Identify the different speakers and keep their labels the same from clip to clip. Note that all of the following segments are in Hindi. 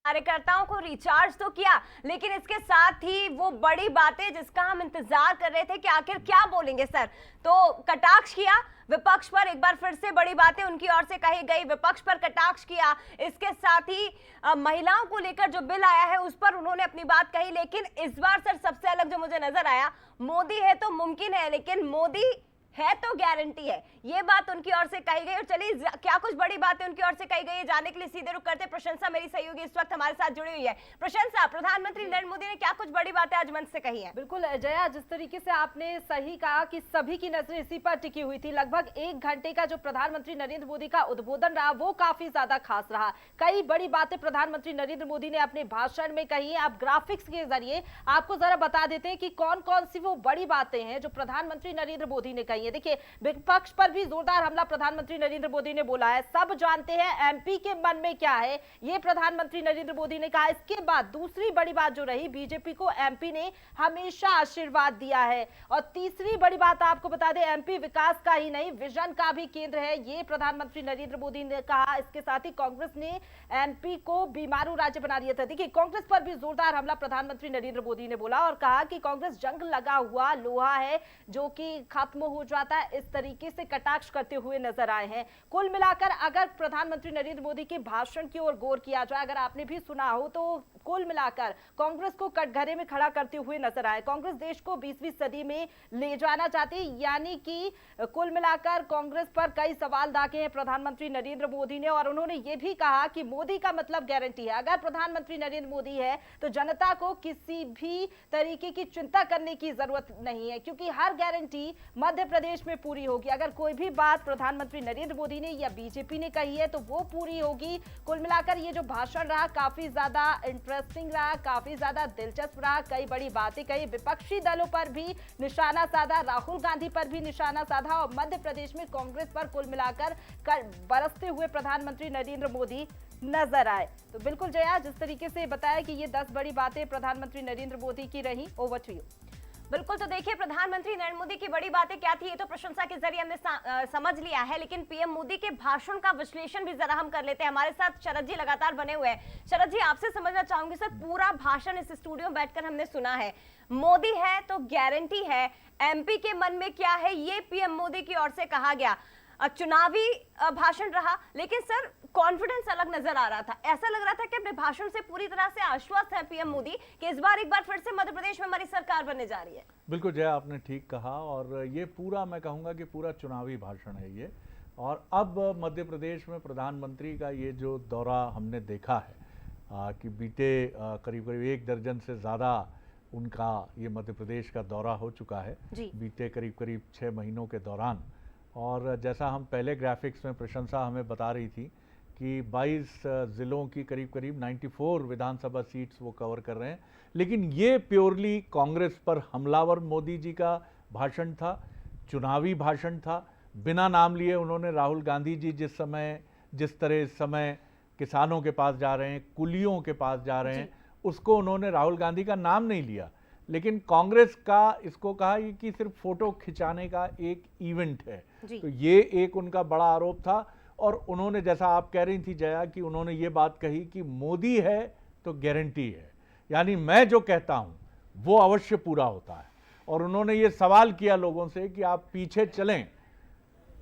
Speaker 1: कार्यकर्ताओं को रिचार्ज तो किया, लेकिन इसके साथ ही वो बड़ी बातें जिसका हम इंतजार कर रहे थे कि आखिर क्या बोलेंगे सर, तो कटाक्ष किया विपक्ष पर। एक बार फिर से बड़ी बातें उनकी ओर से कही गई, विपक्ष पर कटाक्ष किया। इसके साथ ही महिलाओं को लेकर जो बिल आया है उस पर उन्होंने अपनी बात कही। लेकिन इस बार सर सबसे अलग जो मुझे नजर आया, मोदी है तो मुमकिन है लेकिन मोदी है तो गारंटी है, ये बात उनकी ओर से कही गई। और चलिए क्या कुछ बड़ी बातें उनकी ओर से कही गई है जानने के लिए सीधे रुक करते। प्रशंसा मेरी सहयोगी इस वक्त हमारे साथ जुड़ी हुई है। प्रशंसा, प्रधानमंत्री नरेंद्र मोदी ने क्या कुछ बड़ी बातें आज मंच से कही हैं?
Speaker 2: बिल्कुल जया, जिस तरीके से आपने सही कहा कि सभी की नजर इसी पर टिकी हुई थी। लगभग 1 घंटे का जो प्रधानमंत्री नरेंद्र मोदी का उद्बोधन रहा वो काफी ज्यादा खास रहा। कई बड़ी बातें प्रधानमंत्री नरेंद्र मोदी ने अपने भाषण में कही है। आप ग्राफिक्स के जरिए आपको जरा बता देते हैं कि कौन कौन सी वो बड़ी बातें हैं जो प्रधानमंत्री नरेंद्र मोदी ने कही है। देखिए, विपक्ष पर भी जोरदार हमला प्रधानमंत्री नरेंद्र मोदी ने बोला है। सब जानते हैं एमपी के मन में क्या है, ये प्रधानमंत्री नरेंद्र मोदी ने कहा। इसके बाद दूसरी बड़ी बात जो रही, बीजेपी को एमपी ने हमेशा आशीर्वाद दिया है। और तीसरी बड़ी बात आपको बता दें, एमपी विकास का ही नहीं विजन का भी केंद्र है, ये प्रधानमंत्री नरेंद्र मोदी ने कहा। इसके साथ ही कांग्रेस ने एमपी को बीमारू राज्य बना दिया था। देखिए, कांग्रेस पर भी जोरदार हमला प्रधानमंत्री नरेंद्र मोदी ने बोला और कहा कि कांग्रेस जंग लगा हुआ लोहा है जो कि खत्म हो जाता है, इस तरीके से कटाक्ष करते हुए नजर आए हैं। कुल मिलाकर अगर प्रधानमंत्री नरेंद्र मोदी के भाषण की ओर गौर किया जाए, अगर आपने भी सुना हो, तो कुल मिलाकर कांग्रेस को कटघरे में खड़ा करते हुए नजर आए। कांग्रेस देश को 20वीं सदी में ले जाना चाहती है, यानी कि कुल मिलाकर कांग्रेस पर कई सवाल दागे हैं प्रधानमंत्री नरेंद्र मोदी ने। और उन्होंने ये भी कहा कि मोदी का मतलब गारंटी है। अगर प्रधानमंत्री नरेंद्र मोदी है तो जनता को किसी भी तरीके की चिंता करने की जरूरत नहीं है, क्योंकि हर गारंटी मध्य प्रदेश में पूरी होगी। अगर कोई भी बात प्रधानमंत्री नरेंद्र मोदी ने या बीजेपी ने कही है तो वो पूरी होगी। कुल मिलाकर ये जो भाषण रहा काफी ज्यादा इंटरेस्टिंग रहा, काफी ज्यादा दिलचस्प रहा। कई बड़ी बातें कही, विपक्षी दलों पर भी निशाना साधा, राहुल गांधी पर भी निशाना साधा और मध्य प्रदेश में कांग्रेस पर कुल मिलाकर बरसते हुए प्रधानमंत्री नरेंद्र मोदी नजर आए। तो बिल्कुल जया, जिस तरीके से बताया कि ये 10 बड़ी बातें प्रधानमंत्री नरेंद्र मोदी की रही। Over to you.
Speaker 1: बिल्कुल, तो देखिए प्रधानमंत्री नरेंद्र मोदी की बड़ी बातें क्या थी ये तो प्रशंसा के जरिए हमने समझ लिया है, लेकिन पीएम मोदी के भाषण का विश्लेषण भी जरा हम कर लेते हैं। हमारे साथ शरद जी लगातार बने हुए हैं। शरद जी, आपसे समझना चाहूंगी सर, पूरा भाषण इस स्टूडियो में बैठकर हमने सुना है, मोदी है तो गारंटी है, एमपी के मन में क्या है ये पीएम मोदी की ओर से कहा गया। चुनावी भाषण रहा, लेकिन सर कॉन्फिडेंस अलग नजर आ रहा था। ऐसा लग रहा था कि अपने भाषण से पूरी तरह से आश्वस्त है पीएम मोदी कि इस बार एक बार फिर से मध्य प्रदेश में हमारी सरकार बनने जा रही है।
Speaker 3: बिल्कुल जया, आपने ठीक कहा। और ये पूरा, मैं कहूँगा कि पूरा चुनावी भाषण है ये। और अब मध्य प्रदेश में प्रधानमंत्री का ये जो दौरा हमने देखा है कि बीते करीब करीब 1 दर्जन से ज़्यादा उनका ये मध्य प्रदेश का दौरा हो चुका है बीते करीब करीब 6 महीनों के दौरान। और जैसा हम पहले ग्राफिक्स में प्रशंसा हमें बता रही थी कि 22 ज़िलों की करीब करीब 94 विधानसभा सीट्स वो कवर कर रहे हैं। लेकिन ये प्योरली कांग्रेस पर हमलावर मोदी जी का भाषण था, चुनावी भाषण था। बिना नाम लिए उन्होंने राहुल गांधी जी जिस तरह इस समय किसानों के पास जा रहे हैं, कुलियों के पास जा रहे हैं, उसको उन्होंने राहुल गांधी का नाम नहीं लिया। लेकिन कांग्रेस का इसको कहा कि सिर्फ फोटो खिंचाने का एक इवेंट है। तो ये एक उनका बड़ा आरोप था। और उन्होंने, जैसा आप कह रही थी जया, कि उन्होंने ये बात कही कि मोदी है तो गारंटी है, यानी मैं जो कहता हूं वो अवश्य पूरा होता है। और उन्होंने ये सवाल किया लोगों से कि आप पीछे चलें।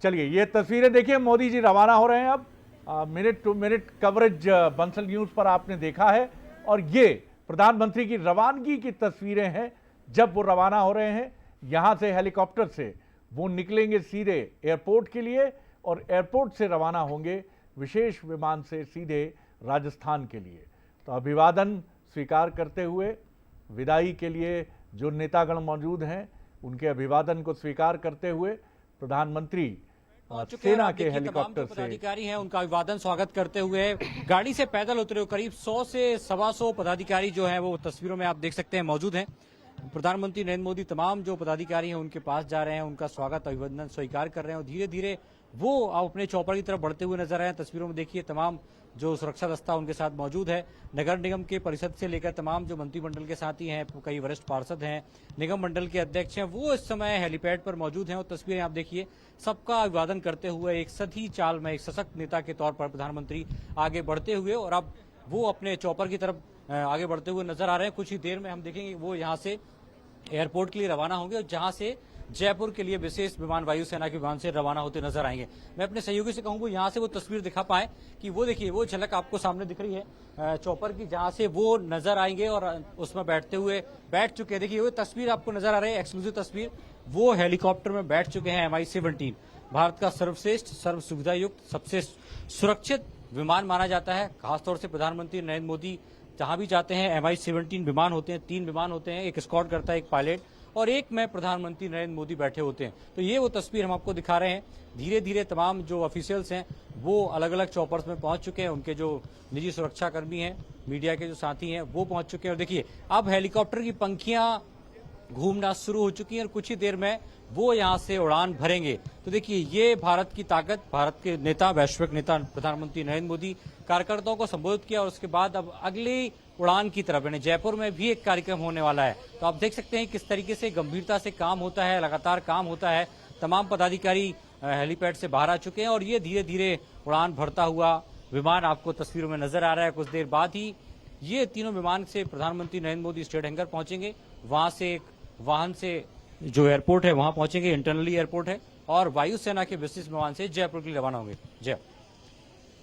Speaker 3: चलिए, ये तस्वीरें देखिए, मोदी जी रवाना हो रहे हैं। अब minute to minute coverage Bansal news पर आपने देखा है। और ये प्रधानमंत्री की रवानगी की तस्वीरें हैं जब वो रवाना हो रहे हैं। यहां से हेलीकॉप्टर से वो निकलेंगे सीधे एयरपोर्ट के लिए और एयरपोर्ट से रवाना होंगे विशेष विमान से सीधे राजस्थान के लिए। तो अभिवादन स्वीकार करते हुए विदाई के लिए जो नेतागण मौजूद हैं उनके अभिवादन को स्वीकार करते हुए प्रधानमंत्री सेना के हेलीकॉप्टर से
Speaker 4: अधिकारी हैं उनका अभिवादन स्वागत करते हुए गाड़ी से पैदल उतरे हुए करीब 100 से 125 पदाधिकारी जो हैं वो तस्वीरों में आप देख सकते हैं मौजूद हैं। प्रधानमंत्री नरेंद्र मोदी तमाम जो पदाधिकारी हैं उनके पास जा रहे हैं, उनका स्वागत अभिवादन स्वीकार कर रहे हैं और धीरे धीरे वो अपने चौपर की तरफ बढ़ते हुए नजर आए हैं। तस्वीरों में देखिए तमाम जो सुरक्षा दस्ता उनके साथ मौजूद है। नगर निगम के परिषद से लेकर तमाम जो मंत्रिमंडल के साथी हैं, कई वरिष्ठ पार्षद हैं, निगम मंडल के अध्यक्ष हैं, वो इस समय हेलीपैड पर मौजूद हैं। और तस्वीरें आप देखिए, सबका अभिवादन करते हुए एक सधी चाल में एक सशक्त नेता के तौर पर प्रधानमंत्री आगे बढ़ते हुए। और अब वो अपने चौपर की तरफ आगे बढ़ते हुए नजर आ रहे हैं। कुछ ही देर में हम देखेंगे वो यहाँ से एयरपोर्ट के लिए रवाना होंगे और जहां से जयपुर के लिए विशेष विमान वायुसेना के विमान से रवाना होते नजर आएंगे। मैं अपने सहयोगी से कहूंगा यहाँ से वो तस्वीर दिखा पाए कि वो देखिए वो झलक आपको सामने दिख रही है चौपर की, जहां से वो नजर आएंगे और उसमें बैठ चुके हैं। देखिए वो तस्वीर आपको नजर आ रही है, एक्सक्लूसिव तस्वीर। वो हेलीकॉप्टर में बैठ चुके हैं MI-17, भारत का सर्वश्रेष्ठ, सर्व सुविधा युक्त, सबसे सुरक्षित विमान माना जाता है। खासतौर से प्रधानमंत्री नरेंद्र मोदी जहां भी जाते हैं MI-17 विमान होते हैं, 3 विमान होते हैं, एक एस्कॉर्ट करता है, एक पायलट, और एक में प्रधानमंत्री नरेंद्र मोदी बैठे होते हैं। तो ये वो तस्वीर हम आपको दिखा रहे हैं। धीरे धीरे तमाम जो ऑफिशियल्स हैं वो अलग अलग चॉपर्स में पहुंच चुके हैं, उनके जो निजी सुरक्षा कर्मी हैं, मीडिया के जो साथी हैं वो पहुंच चुके हैं। और देखिए अब हेलीकॉप्टर की पंखियां घूमना शुरू हो चुकी हैं और कुछ ही देर में वो यहां से उड़ान भरेंगे। तो देखिए ये भारत की ताकत, भारत के नेता, वैश्विक नेता प्रधानमंत्री नरेंद्र मोदी कार्यकर्ताओं को संबोधित किया और उसके बाद अब अगली उड़ान की तरफ, यानी जयपुर में भी एक कार्यक्रम होने वाला है। तो आप देख सकते हैं किस तरीके से गंभीरता से काम होता है, लगातार काम होता है। तमाम पदाधिकारी हेलीपैड से बाहर आ चुके हैं और ये धीरे धीरे उड़ान भरता हुआ विमान आपको तस्वीरों में नजर आ रहा है। कुछ देर बाद ही ये तीनों विमान से प्रधानमंत्री नरेंद्र मोदी स्टेट हैंगर पहुंचेंगे, वहां से एक वाहन से जो एयरपोर्ट है वहां पहुंचेंगे, इंटरनली एयरपोर्ट है, और वायुसेना के विशेष विमान से जयपुर के लिए रवाना होंगे। जय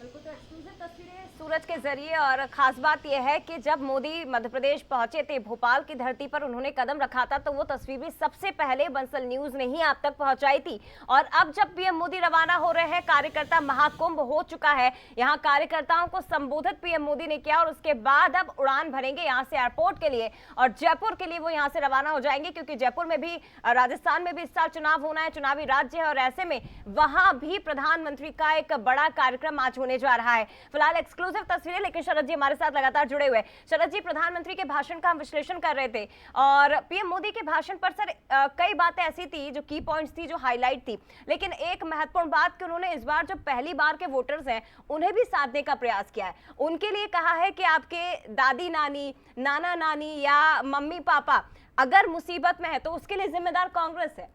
Speaker 1: बिल्कुल, तो एक्सक्लूसिव तस्वीरें सूरज के जरिए। और खास बात यह है कि जब मोदी मध्य प्रदेश पहुंचे थे, भोपाल की धरती पर उन्होंने कदम रखा था, तो वो तस्वीर भी सबसे पहले बंसल न्यूज ने ही आप तक पहुंचाई थी। और अब जब पीएम मोदी रवाना हो रहे हैं, कार्यकर्ता महाकुंभ हो चुका है, यहाँ कार्यकर्ताओं को संबोधित पीएम मोदी ने किया और उसके बाद अब उड़ान भरेंगे यहाँ से एयरपोर्ट के लिए और जयपुर के लिए वो यहाँ से रवाना हो जाएंगे, क्योंकि जयपुर में भी, राजस्थान में भी इस साल चुनाव होना है, चुनावी राज्य है, और ऐसे में वहां भी प्रधानमंत्री का एक बड़ा कार्यक्रम आज होने जा रहा है। फिलहाल एक्सक्लूसिव तस्वीरें, लेकिन शरद जी हमारे साथ लगातार जुड़े हुए। शरद जी, प्रधानमंत्री के भाषण का हम विश्लेषण कर रहे थे और पीएम मोदी के भाषण पर सर कई बातें ऐसी थी जो की पॉइंट्स थी, जो हाईलाइट थी, लेकिन एक महत्वपूर्ण बात कि उन्होंने इस बार जो पहली बार के वोटर्स हैं उन्हें भी साधने का प्रयास किया है। उनके लिए कहा है कि आपके दादी नानी, नाना नानी या मम्मी पापा अगर मुसीबत में है तो उसके लिए जिम्मेदार कांग्रेस है।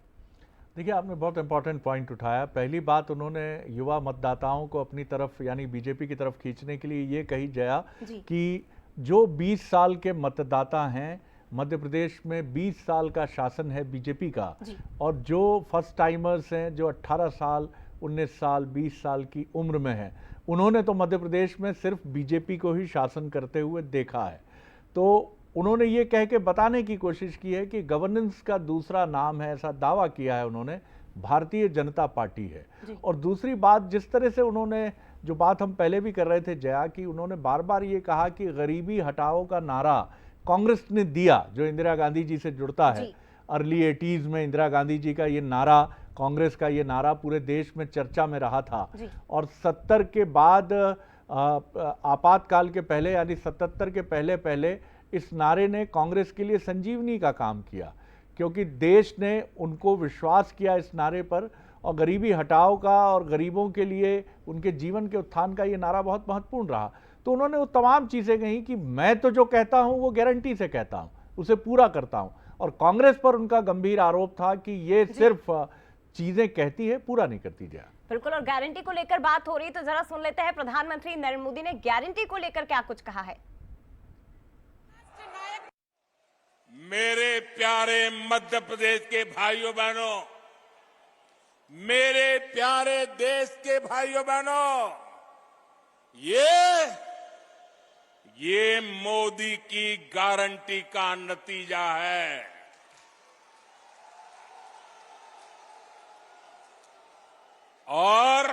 Speaker 3: देखिए, आपने बहुत इंपॉर्टेंट पॉइंट उठाया। पहली बात, उन्होंने युवा मतदाताओं को अपनी तरफ यानी बीजेपी की तरफ खींचने के लिए ये कही जया कि जो 20 साल के मतदाता हैं, मध्य प्रदेश में 20 साल का शासन है बीजेपी का, और जो फर्स्ट टाइमर्स हैं जो 18 साल, 19 साल, 20 साल की उम्र में हैं, उन्होंने तो मध्य प्रदेश में सिर्फ बीजेपी को ही शासन करते हुए देखा है। तो उन्होंने ये कह के बताने की कोशिश की है कि गवर्नेंस का दूसरा नाम है, ऐसा दावा किया है उन्होंने, भारतीय जनता पार्टी है। और दूसरी बात, जिस तरह से उन्होंने, जो बात हम पहले भी कर रहे थे जया, कि उन्होंने बार बार ये कहा कि गरीबी हटाओ का नारा कांग्रेस ने दिया, जो इंदिरा गांधी जी से जुड़ता है। अर्ली 80s में इंदिरा गांधी जी का ये नारा, कांग्रेस का ये नारा पूरे देश में चर्चा में रहा था। और 70 के बाद, आपातकाल के पहले यानी 77 के पहले पहले इस नारे ने कांग्रेस के लिए संजीवनी का काम किया, क्योंकि देश ने उनको विश्वास किया इस नारे पर, और गरीबी हटाओ का और गरीबों के लिए उनके जीवन के उत्थान का ये नारा बहुत महत्वपूर्ण रहा। तो उन्होंने वो तमाम चीज़ें कही कि मैं तो जो कहता हूं वो गारंटी से कहता हूं, उसे पूरा करता हूं। और कांग्रेस पर उनका गंभीर आरोप था कि ये सिर्फ चीजें कहती है, पूरा नहीं करती। जया,
Speaker 1: बिल्कुल, और गारंटी को लेकर बात हो रही, तो जरा सुन लेते हैं प्रधानमंत्री नरेंद्र मोदी ने गारंटी को लेकर क्या कुछ कहा है।
Speaker 5: मेरे प्यारे मध्य प्रदेश के भाइयों बहनों, मेरे प्यारे देश के भाइयों बहनों, ये मोदी की गारंटी का नतीजा है। और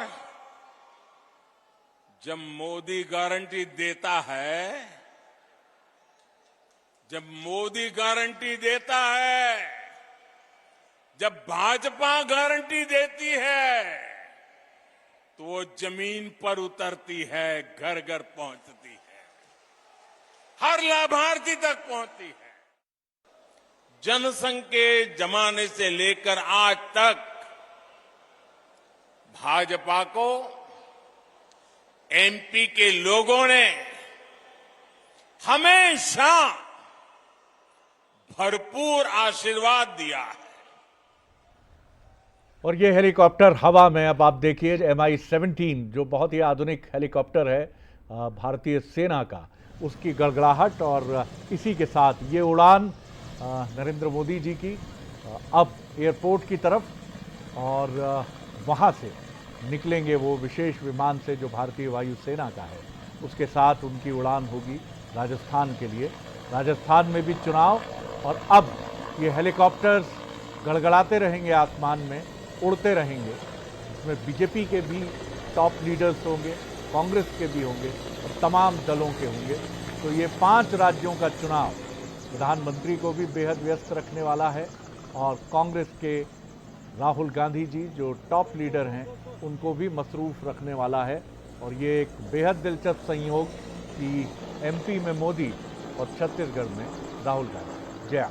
Speaker 5: जब मोदी गारंटी देता है, जब मोदी गारंटी देता है, जब भाजपा गारंटी देती है, तो वो जमीन पर उतरती है, घर घर पहुंचती है, हर लाभार्थी तक पहुंचती है। जनसंघ के जमाने से लेकर आज तक भाजपा को एमपी के लोगों ने हमेशा भरपूर आशीर्वाद दिया है।
Speaker 3: और ये हेलीकॉप्टर हवा में, अब आप देखिए MI-17 जो बहुत ही आधुनिक हेलीकॉप्टर है, भारतीय सेना का, उसकी गड़गड़ाहट और इसी के साथ ये उड़ान नरेंद्र मोदी जी की अब एयरपोर्ट की तरफ और वहाँ से निकलेंगे वो विशेष विमान से जो भारतीय वायुसेना का है, उसके साथ उनकी उड़ान होगी राजस्थान के लिए। राजस्थान में भी चुनाव और अब ये हेलीकॉप्टर्स गड़गड़ाते रहेंगे आसमान में, उड़ते रहेंगे। इसमें बीजेपी के भी टॉप लीडर्स होंगे, कांग्रेस के भी होंगे और तमाम दलों के होंगे। तो ये 5 राज्यों का चुनाव प्रधानमंत्री को भी बेहद व्यस्त रखने वाला है और कांग्रेस के राहुल गांधी जी जो टॉप लीडर हैं उनको भी मसरूफ रखने वाला है। और ये एक बेहद दिलचस्प संयोग कि एमपी में मोदी और छत्तीसगढ़ में राहुल गांधी। जया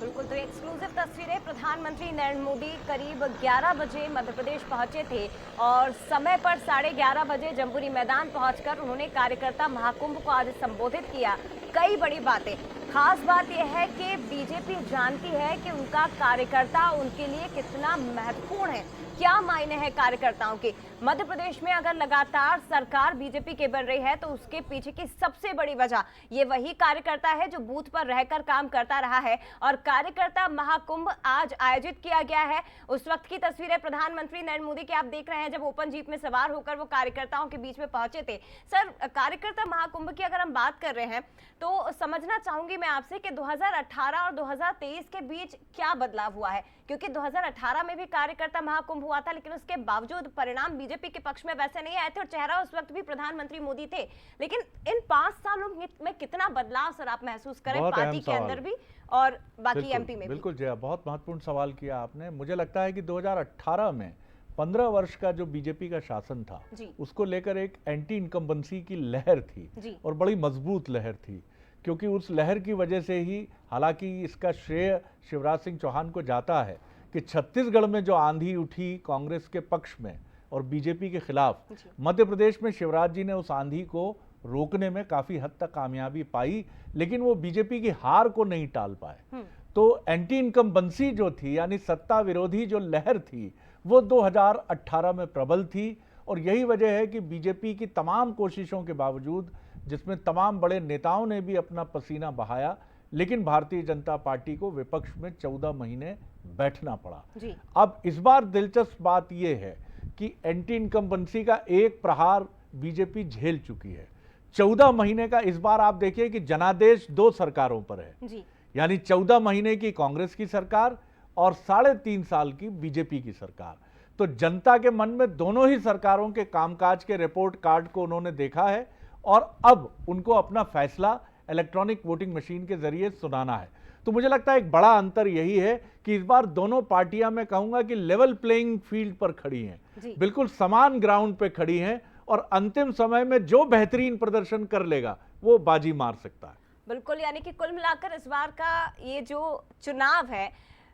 Speaker 1: बिल्कुल, तो एक्सक्लूसिव तस्वीरें। प्रधानमंत्री नरेंद्र मोदी करीब 11 बजे मध्य प्रदेश पहुंचे थे और समय पर 11:30 बजे जम्बूरी मैदान पहुंचकर उन्होंने कार्यकर्ता महाकुंभ को आज संबोधित किया। कई बड़ी बातें, खास बात यह है कि बीजेपी जानती है कि उनका कार्यकर्ता उनके लिए कितना महत्वपूर्ण है, क्या मायने हैं कार्यकर्ताओं के। मध्य प्रदेश में अगर लगातार सरकार बीजेपी के बन रही है तो उसके पीछे की सबसे बड़ी वजह ये वही कार्यकर्ता है जो बूथ पर रहकर काम करता रहा है। और कार्यकर्ता महाकुंभ आज आयोजित किया गया है। उस वक्त की तस्वीरें प्रधानमंत्री नरेंद्र मोदी की आप देख रहे हैं जब ओपन जीप में सवार होकर वो कार्यकर्ताओं के बीच में पहुंचे थे। सर, कार्यकर्ता महाकुंभ की अगर हम बात कर रहे हैं तो समझना चाहूंगी मैं आपसे कि 2018 और 2023 के बीच क्या बदलाव हुआ है, क्योंकि 2018 में भी कार्यकर्ता महाकुंभ हुआ था लेकिन उसके बावजूद परिणाम बीजेपी के पक्ष में वैसे नहीं आए थे और चेहरा उस वक्त भी प्रधानमंत्री मोदी थे। लेकिन इन 5 सालों में कितना बदलाव सर आप महसूस करें पार्टी के अंदर भी और बाकी एमपी में भी?
Speaker 3: बिल्कुल जया, बहुत महत्वपूर्ण सवाल किया आपने। मुझे लगता है कि 2018 में 15 वर्ष का जो बीजेपी का शासन था उसको लेकर एक एंटी इनकम्बेंसी की लहर थी और बड़ी मजबूत लहर थी, क्योंकि उस लहर की वजह से ही, हालांकि इसका श्रेय शिवराज सिंह चौहान को जाता है कि छत्तीसगढ़ में जो आंधी उठी कांग्रेस के पक्ष में और बीजेपी के खिलाफ, मध्य प्रदेश में शिवराज जी ने उस आंधी को रोकने में काफी हद तक कामयाबी पाई, लेकिन वो बीजेपी की हार को नहीं टाल पाए। तो एंटी इनकम्बेंसी जो थी, यानी सत्ता विरोधी जो लहर थी, वो 2018 में प्रबल थी। और यही वजह है कि बीजेपी की तमाम कोशिशों के बावजूद, जिसमें तमाम बड़े नेताओं ने भी अपना पसीना बहाया, लेकिन भारतीय जनता पार्टी को विपक्ष में 14 महीने बैठना पड़ा। अब इस बार दिलचस्प बात यह है कि एंटी इनकम्बेंसी का एक प्रहार बीजेपी झेल चुकी है। 14 महीने का इस बार आप देखिए कि जनादेश 2 सरकारों पर है, यानी 14 महीने की कांग्रेस की सरकार और 3.5 साल की बीजेपी की सरकार। तो जनता के मन में दोनों ही सरकारों के कामकाज के रिपोर्ट कार्ड को उन्होंने देखा है और अब उनको अपना फैसला इलेक्ट्रॉनिक वोटिंग मशीन के जरिए सुनाना है। तो मुझे लगता है एक बड़ा अंतर यही है कि इस बार दोनों पार्टियां, मैं कहूंगा कि लेवल प्लेइंग फील्ड पर खड़ी हैं, बिल्कुल समान ग्राउंड पे खड़ी हैं और अंतिम समय में जो बेहतरीन प्रदर्शन कर लेगा वो बाजी मार सकता है।
Speaker 1: बिल्कुल, यानी कि कुल मिलाकर इस बार का ये जो चुनाव है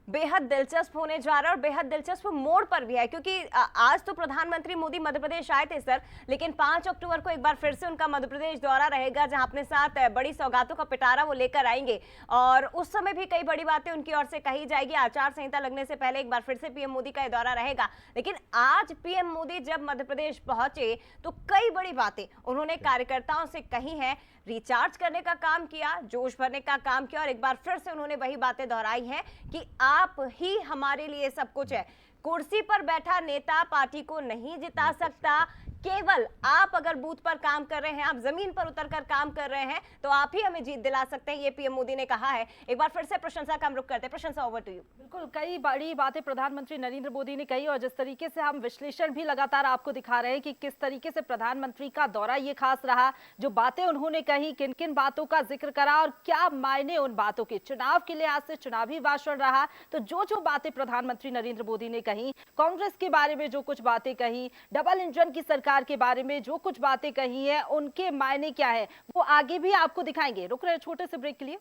Speaker 1: बेहद दिलचस्प होने जा रहा है और बेहद दिलचस्प मोड़ पर भी है, क्योंकि आज तो प्रधानमंत्री मोदी मध्य प्रदेश आए थे सर, लेकिन 5 अक्टूबर को एक बार फिर से उनका मध्य प्रदेश दौरा रहेगा जहां अपने साथ बड़ी सौगातों का पिटारा वो लेकर आएंगे और उस समय भी कई बड़ी बातें उनकी ओर से कही जाएगी। आचार संहिता लगने से पहले एक बार फिर से पीएम मोदी का दौरा रहेगा। लेकिन आज पीएम मोदी जब मध्य प्रदेश पहुंचे तो कई बड़ी बातें उन्होंने कार्यकर्ताओं से कही हैं, रिचार्ज करने का काम किया, जोश भरने का काम किया और एक बार फिर से उन्होंने वही बातें दोहराई हैं कि आप ही हमारे लिए सब कुछ है। कुर्सी पर बैठा नेता पार्टी को नहीं जिता सकता, केवल आप अगर बूथ पर काम कर रहे हैं, आप जमीन पर उतरकर काम कर रहे हैं तो आप ही हमें जीत दिला सकते हैं, ये पीएम मोदी ने कहा है। एक बार फिर से प्रशंसा का हम रुख करते हैं। प्रशंसा, ओवर टू यू।
Speaker 2: बिल्कुल, कई बड़ी बातें प्रधानमंत्री नरेंद्र मोदी ने कही और जिस तरीके से हम विश्लेषण भी लगातार आपको दिखा रहे हैं कि किस तरीके से प्रधानमंत्री का दौरा ये खास रहा, जो बातें उन्होंने कही, किन किन बातों का जिक्र करा और क्या मायने उन बातों के चुनाव के लिहाज से चुनावी भाषण रहा। तो जो बातें प्रधानमंत्री नरेंद्र मोदी ने कही, कांग्रेस के बारे में जो कुछ बातें कही, डबल इंजन की सरकार के बारे में जो कुछ बातें कही है, उनके मायने क्या है वो आगे भी आपको दिखाएंगे। रुक रहे छोटे से ब्रेक के लिए।